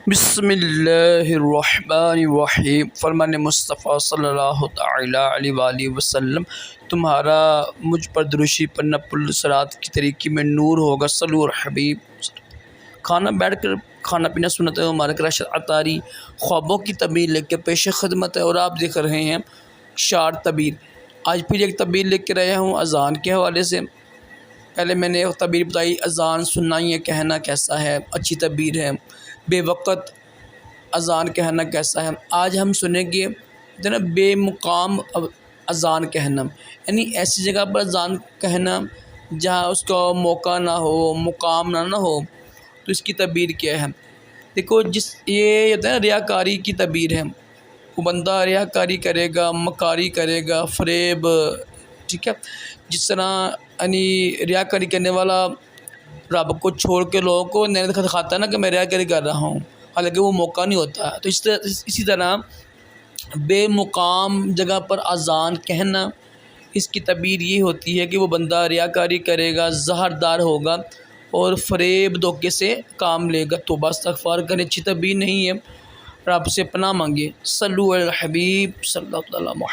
بسم اللہ الرحمن الرحیم۔ فرمان مصطفیٰ صلی اللہ تعالی علیہ وآلہ وسلم، تمہارا مجھ پر درشی پڑھنا پلصراط کی طریقے میں نور ہوگا۔ صلو الحبیب۔ کھانا بیٹھ کر کھانا پینا سنت ہے، ہمارا کراشت عطاری خوابوں کی تعبیر لے کے پیش خدمت ہے، اور آپ دیکھ رہے ہیں شارٹ تعبیر۔ آج پھر ایک تعبیر لے کے رہا ہوں اذان کے حوالے سے۔ پہلے میں نے ایک تعبیر بتائی، اذان سننا یہ کہنا کیسا ہے، اچھی تعبیر ہے۔ بے وقت اذان کہنا کیسا ہے۔ آج ہم سنیں گے نا بے مقام اذان کہنا، یعنی ایسی جگہ پر اذان کہنا جہاں اس کا موقع نہ ہو، مقام نہ ہو، تو اس کی تعبیر کیا ہے۔ دیکھو، یہ ہوتا ہے نا ریاکاری کی تعبیر ہے۔ وہ بندہ ریاکاری کرے گا، مکاری کرے گا، فریب، ٹھیک ہے، جس طرح یعنی ریاکاری کرنے والا رب کو چھوڑ کے لوگوں کو نیت دکھاتا ہے نا کہ میں ریاکاری کر رہا ہوں، حالانکہ وہ موقع نہیں ہوتا۔ تو اسی طرح بے مقام جگہ پر اذان کہنا، اس کی تعبیر یہ ہوتی ہے کہ وہ بندہ ریاکاری کرے گا، زہردار ہوگا اور فریب دھوکے سے کام لے گا۔ توبہ استغفار کرے، اچھی تعبیر نہیں ہے، رب سے پناہ مانگے۔ صلو علی الحبیب صلی اللہ علیہ وسلم۔